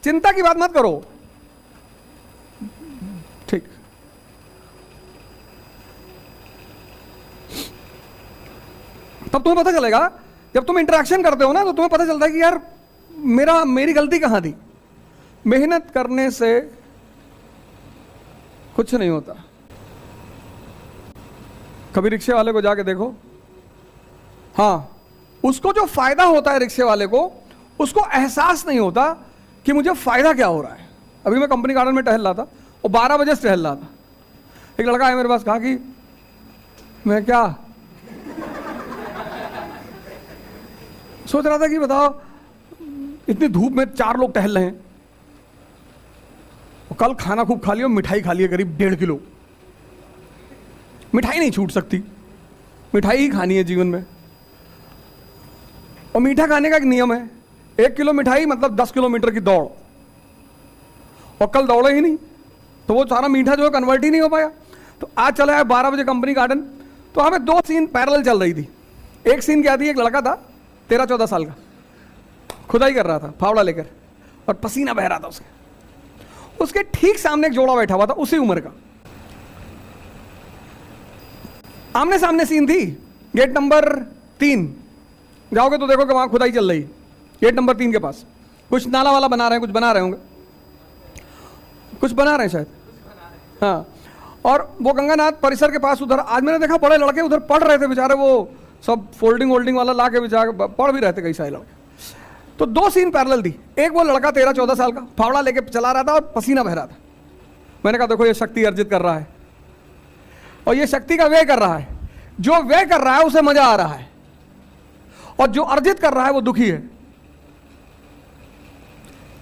चिंता की बात मत करो। ठीक, तब तुम्हें पता चलेगा, जब तुम इंटरेक्शन करते हो ना तो तुम्हें पता चलता है कि यार मेरी गलती कहां थी। मेहनत करने से कुछ नहीं होता। कभी रिक्शे वाले को जाके देखो, हाँ, उसको जो फायदा होता है रिक्शे वाले को, उसको एहसास नहीं होता कि मुझे फायदा क्या हो रहा है। अभी मैं कंपनी गार्डन में टहल रहा था और 12 बजे से टहल रहा था। एक लड़का है मेरे पास, कहा कि मैं क्या सोच रहा था कि बताओ इतनी धूप में 4 लोग टहल रहे हैं और कल खाना खूब खा लिया, मिठाई खा लिया करीब 1.5 किलो। मिठाई नहीं छूट सकती, मिठाई ही खानी है जीवन में। और मीठा खाने का एक नियम है, 1 किलो मिठाई मतलब 10 किलोमीटर की दौड़। और कल दौड़े ही नहीं तो वो सारा मीठा जो है कन्वर्ट ही नहीं हो पाया। तो आज चला है 12 बजे कंपनी गार्डन, तो हमें 2 सीन पैरेलल चल रही थी। एक सीन क्या थी, एक लड़का था 13-14 साल का, खुदाई कर रहा था फावड़ा लेकर और पसीना बह रहा था उसके ठीक सामने एक जोड़ा बैठा हुआ था उसी उम्र का। आमने सामने सीन थी। गेट नंबर 3 जाओगे तो देखो कि वहां खुदाई चल रही। गेट नंबर 3 के पास कुछ नाला वाला बना रहे हैं, कुछ बना रहे होंगे, कुछ बना रहे हैं शायद, हाँ। और वो गंगानाथ परिसर के पास उधर आज मैंने देखा बड़े लड़के उधर पढ़ रहे थे बेचारे, वो सब फोल्डिंग वोल्डिंग वाला ला के बेचारे पढ़ भी रहे थे कई सारे लड़के। तो 2 सीन पैरेलल थी। एक वो लड़का 13-14 साल का फावड़ा लेके चला रहा था और पसीना बह रहा था। मैंने कहा देखो ये शक्ति अर्जित कर रहा है और ये शक्ति का व्यय कर रहा है। जो व्यय कर रहा है उसे मजा आ रहा है और जो अर्जित कर रहा है वो दुखी है।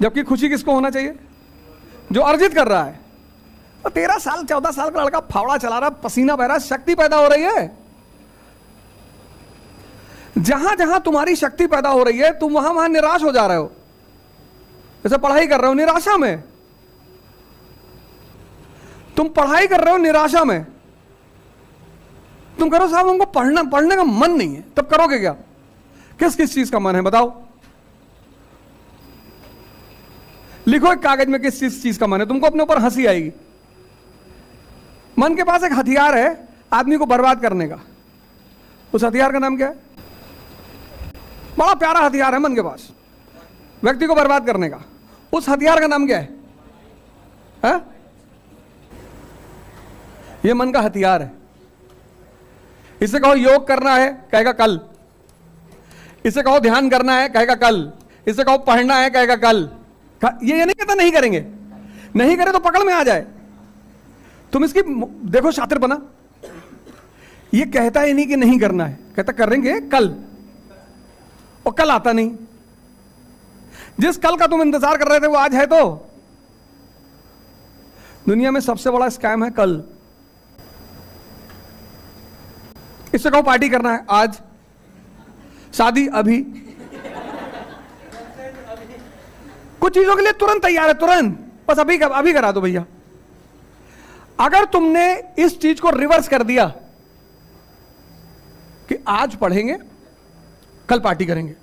जबकि खुशी किसको होना चाहिए, जो अर्जित कर रहा है। तो 13 साल 14 साल का लड़का फावड़ा चला रहा, पसीना बह रहा, शक्ति पैदा हो रही है। जहां जहां तुम्हारी शक्ति पैदा हो रही है तुम वहां वहां निराश हो जा रहे हो। जैसे पढ़ाई कर रहे हो निराशा में, तुम पढ़ाई कर रहे हो निराशा में, तुम करो साहब हमको पढ़ने का मन नहीं है, तब करोगे क्या? किस किस चीज का मन है बताओ, लिखो एक कागज में किस चीज का मन है। तुमको अपने ऊपर हंसी आएगी। मन के पास एक हथियार है आदमी को बर्बाद करने का। उस हथियार का नाम क्या है? बड़ा प्यारा हथियार है मन के पास व्यक्ति को बर्बाद करने का। उस हथियार का नाम क्या है? ये मन का हथियार है। इसे कहो योग करना है, कहेगा कल। इसे कहो ध्यान करना है, कहेगा कल। इसे कहो पढ़ना है, कहेगा कल। ये नहीं कहता नहीं करेंगे, नहीं करे तो पकड़ में आ जाए। तुम इसकी देखो शातिर बना, ये कहता ही नहीं कि नहीं करना है, कहता करेंगे कल, और कल आता नहीं। जिस कल का तुम इंतजार कर रहे थे वो आज है। तो दुनिया में सबसे बड़ा स्कैम है कल। इससे कहो पार्टी करना है आज, शादी अभी, कुछ चीजों के लिए तुरंत तैयार है, तुरंत बस अभी करा दो भैया। अगर तुमने इस चीज को रिवर्स कर दिया कि आज पढ़ेंगे कल पार्टी करेंगे,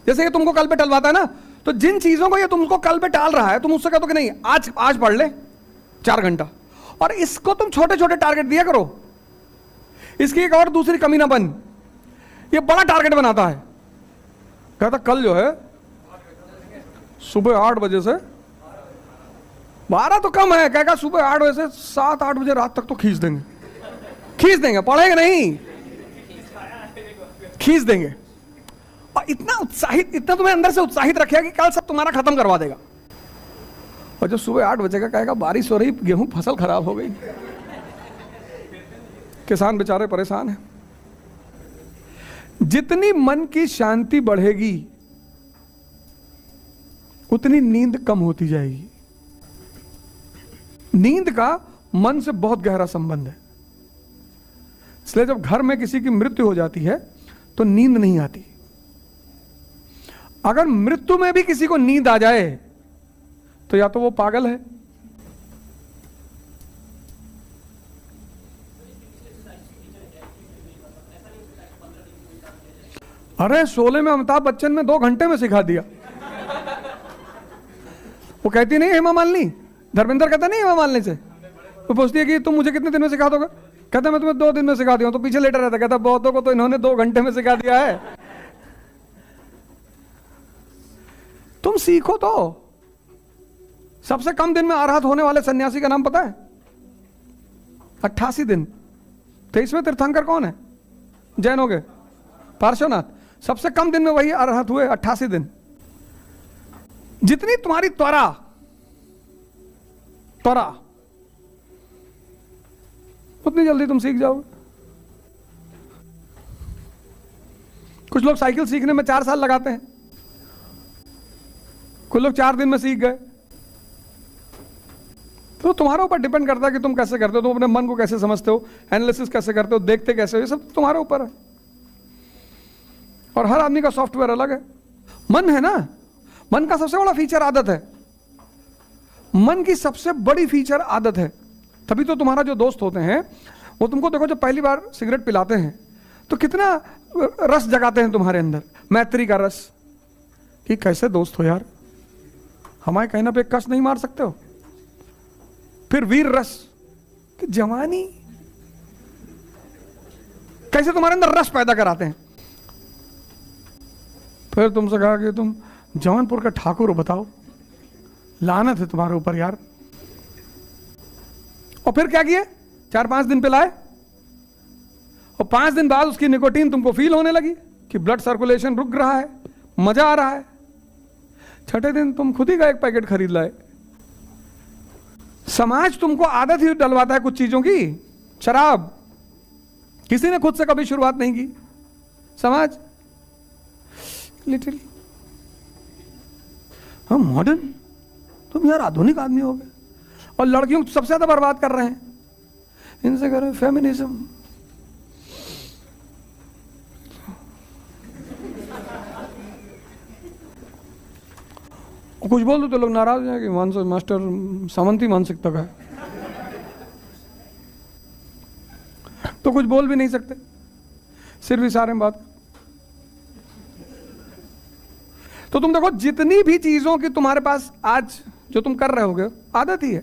जैसे कि तुमको कल पे टलवाता है ना, तो जिन चीजों को ये तुमको कल पे टाल रहा है तुम उससे कहते हो कि नहीं आज पढ़ ले 4 घंटा, और इसको तुम छोटे छोटे टारगेट दिया करो। इसकी एक और दूसरी कमी ना बन, ये बड़ा टारगेट बनाता है, कहता कल जो है सुबह 8 बजे से 12 तो कम है, कहेगा सुबह 8 बजे से 7-8 बजे रात तक तो खींच देंगे, पढ़ेंगे नहीं, खींच देंगे। और इतना तुम्हें अंदर से उत्साहित रखेगा कि कल सब तुम्हारा खत्म करवा देगा। और जो सुबह 8 बजे का कहेगा बारिश हो रही, गेहूं फसल खराब हो गई, किसान बेचारे परेशान हैं। जितनी मन की शांति बढ़ेगी उतनी नींद कम होती जाएगी। नींद का मन से बहुत गहरा संबंध है। इसलिए जब घर में किसी की मृत्यु हो जाती है तो नींद नहीं आती। अगर मृत्यु में भी किसी को नींद आ जाए तो या तो वो पागल है, अरे शोले में अमिताभ बच्चन ने 2 घंटे में सिखा दिया। वो कहती नहीं हेमा मालिनी, धर्मेंद्र कहता नहीं हेमा मालिनी से, तो पूछती है कि तुम मुझे कितने दिन में सिखा दोगे? कहता मैं तुम्हें 2 दिन में सिखा दिया हूं। तो पीछे लेटर रहता, कहता बहुतों को तो इन्होंने 2 घंटे में सिखा दिया है। तुम सीखो तो। सबसे कम दिन में अरहत होने वाले सन्यासी का नाम पता है? 88 दिन। 23वें तीर्थंकर कौन है जैनों के? पार्श्वनाथ। सबसे कम दिन में वही अरहत हुए, 88 दिन। जितनी तुम्हारी त्वरा उतनी जल्दी तुम सीख जाओगे। कुछ लोग साइकिल सीखने में 4 साल लगाते हैं, कुछ लोग 4 दिन में सीख गए। तो तुम्हारे ऊपर डिपेंड करता है कि तुम कैसे करते हो, तुम अपने मन को कैसे समझते हो, एनालिसिस कैसे करते हो, देखते कैसे हो, ये सब तुम्हारे ऊपर है। और हर आदमी का सॉफ्टवेयर अलग है। मन है ना, मन का सबसे बड़ा फीचर आदत है। मन की सबसे बड़ी फीचर आदत है। तभी तो तुम्हारा जो दोस्त होते हैं वो तुमको देखो जब पहली बार सिगरेट पिलाते हैं तो कितना रस जगाते हैं तुम्हारे अंदर, मैत्री का रस, कि कैसे दोस्त हो यार, हमारे कहना पे कष्ट नहीं मार सकते हो। फिर वीर रस कि जवानी, कैसे तुम्हारे अंदर रस पैदा कराते हैं। फिर तुमसे कहा कि तुम जौनपुर का ठाकुर हो, बताओ, लानत है तुम्हारे ऊपर यार। और फिर क्या किए, 4-5 दिन पिलाए और 5 दिन बाद उसकी निकोटीन तुमको फील होने लगी कि ब्लड सर्कुलेशन रुक रहा है, मजा आ रहा है। 6ठे दिन तुम खुद ही का 1 पैकेट खरीद लाए। समाज तुमको आदत ही डलवाता है कुछ चीजों की। शराब किसी ने खुद से कभी शुरुआत नहीं की, समाज लिटिल हम मॉडर्न, तुम यार आधुनिक आदमी हो गए। और लड़कियों को सबसे ज्यादा बर्बाद कर रहे हैं, इनसे करें फेमिनिज्म। कुछ बोल दो तो लोग नाराज हैं कि मास्टर सामंती मानसिकता का है, तो कुछ बोल भी नहीं सकते, सिर्फ इशारे में बात। तो तुम देखो जितनी भी चीजों की तुम्हारे पास आज जो तुम कर रहे होगे आदत ही है,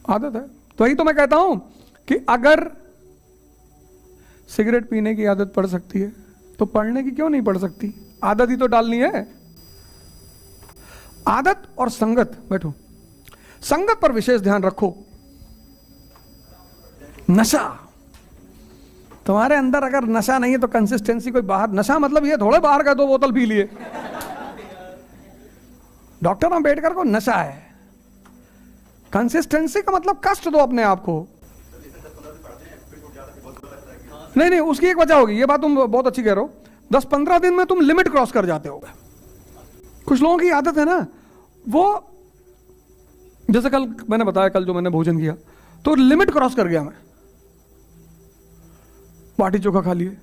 आदत है। तो यही तो मैं कहता हूं कि अगर सिगरेट पीने की आदत पड़ सकती है तो पढ़ने की क्यों नहीं पड़ सकती? आदत ही तो डालनी है। आदत और संगत, बैठो, संगत पर विशेष ध्यान रखो। नशा, तुम्हारे अंदर अगर नशा नहीं है तो कंसिस्टेंसी कोई बाहर, नशा मतलब ये थोड़े बाहर का 2 बोतल पी लिए। डॉक्टर अंबेडकर को नशा है। कंसिस्टेंसी का मतलब कष्ट दो अपने आप को। नहीं नहीं, उसकी एक वजह होगी, ये बात तुम बहुत अच्छी कह रहे हो। 10-15 दिन में तुम लिमिट क्रॉस कर जाते हो। कुछ लोगों की आदत है ना, वो जैसे कल मैंने बताया, कल जो मैंने भोजन किया तो लिमिट क्रॉस कर गया मैं, बाटी चोखा खा लिए।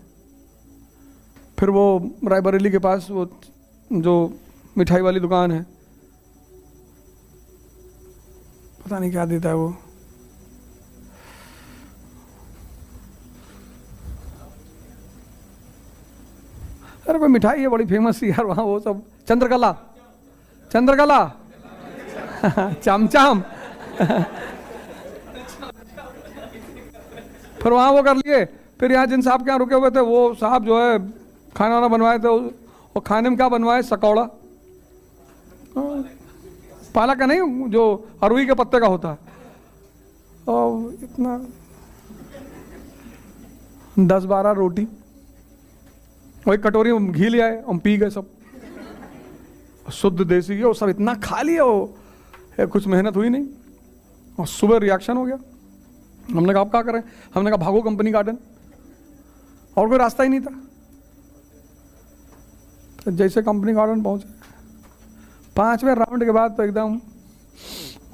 फिर वो रायबरेली के पास वो जो मिठाई वाली दुकान है, पता नहीं क्या देता है वो, अरे कोई मिठाई है बड़ी फेमस यार वहां, वो सब चंद्रकला, चंद्रकला चमचम फिर वहां वो कर लिए। फिर यहाँ जिन साहब के यहाँ रुके हुए थे, वो साहब जो है खाना वाना बनवाए थे, और खाने में क्या बनवाए, सकौड़ा, पालक का नहीं, जो अरुई के पत्ते का होता है, और इतना 10-12 रोटी और 1 कटोरी में घी ले आए, हम पी गए सब, शुद्ध देसी घी, और सब इतना खा लिया, वो कुछ मेहनत हुई नहीं, और सुबह रिएक्शन हो गया। हमने कहा आप क्या करें, हमने कहा भागो कंपनी गार्डन, और कोई रास्ता ही नहीं था। तो जैसे कंपनी गार्डन पहुंचे, 5वें राउंड के बाद तो एकदम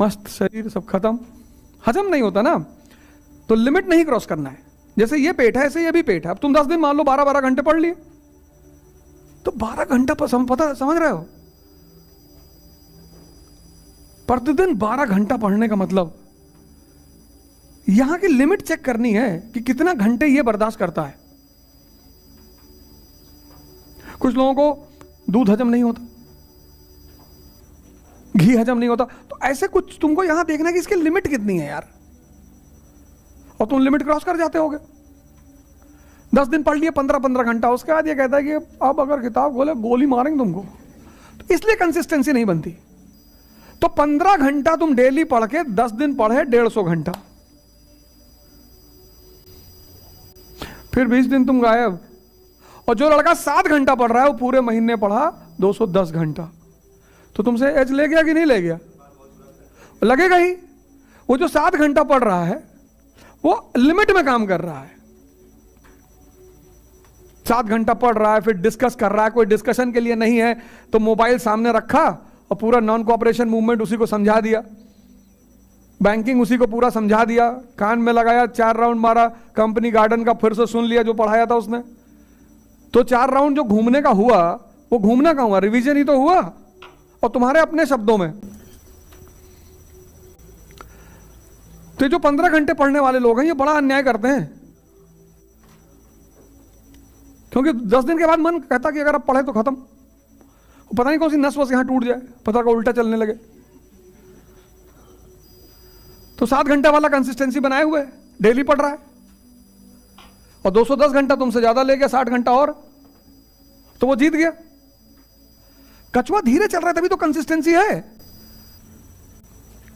मस्त, शरीर सब खत्म, हजम नहीं होता ना, तो लिमिट नहीं क्रॉस करना है। जैसे ये पेट है ऐसे ये भी पेट है। अब तुम 10 दिन मान लो 12-12 घंटे पढ़ लिए, तो 12 घंटा पता समझ रहे हो, प्रतिदिन 12 घंटा पढ़ने का मतलब यहां की लिमिट चेक करनी है कि कितना घंटे ये बर्दाश्त करता है। कुछ लोगों को दूध हजम नहीं होता, घी हजम नहीं होता। तो ऐसे कुछ तुमको यहां देखना है कि इसकी लिमिट कितनी है यार, और तुम लिमिट क्रॉस कर जाते होगे। 10 दिन पढ़ लिए 15-15 घंटा, उसके बाद ये कहता है कि अब अगर किताब खोले गोली मारेंगे तुमको, तो इसलिए कंसिस्टेंसी नहीं बनती। तो 15 घंटा तुम डेली पढ़ के 10 दिन पढ़े 150 घंटा, फिर 20 दिन तुम गायब। और जो लड़का 7 घंटा पढ़ रहा है वो पूरे महीने पढ़ा 210 घंटा, तो तुमसे एज ले गया कि नहीं ले गया? लगेगा ही। वो जो 7 घंटा पढ़ रहा है वो लिमिट में काम कर रहा है, 7 घंटा पढ़ रहा है, फिर डिस्कस कर रहा है, कोई डिस्कशन के लिए नहीं है तो मोबाइल सामने रखा और पूरा नॉन कोऑपरेशन मूवमेंट उसी को समझा दिया, बैंकिंग उसी को पूरा समझा दिया, कान में लगाया, 4 राउंड मारा, कंपनी गार्डन का फिर से सुन लिया जो पढ़ाया था उसने। तो 4 राउंड जो घूमने का हुआ वो घूमना का हुआ, रिवीजन ही तो हुआ, और तुम्हारे अपने शब्दों में। तो जो 15 घंटे पढ़ने वाले लोग हैं ये बड़ा अन्याय करते हैं, क्योंकि 10 दिन के बाद मन कहता कि अगर अब पढ़े तो खत्म, पता नहीं कौन सी नस वस यहां टूट जाए, पता का उल्टा चलने लगे। तो 7 घंटे वाला कंसिस्टेंसी बनाए हुए डेली पढ़ रहा है, और 210 घंटा तुमसे ज्यादा ले गया, 60 घंटा और, तो वो जीत गया। कछुआ धीरे चल रहा है तभी तो कंसिस्टेंसी है,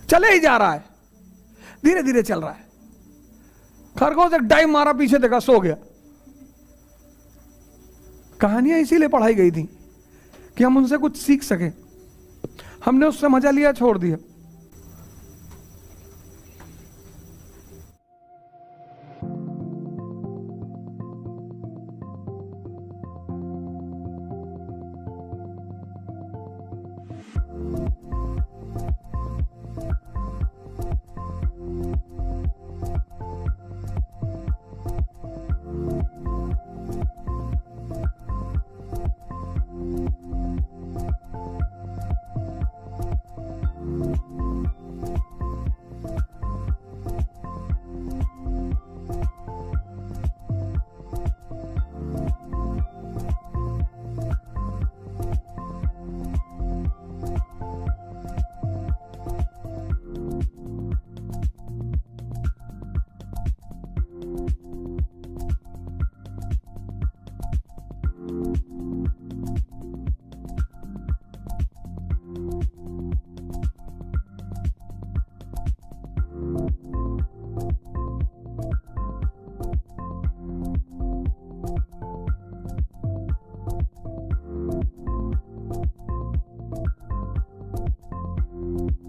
चले ही जा रहा है, धीरे धीरे चल रहा है। खरगोश एक डाइव मारा, पीछे देखा, सो गया। कहानियां इसीलिए पढ़ाई गई थी कि हम उनसे कुछ सीख सके। हमने उससे मजा लिया, छोड़ दिया।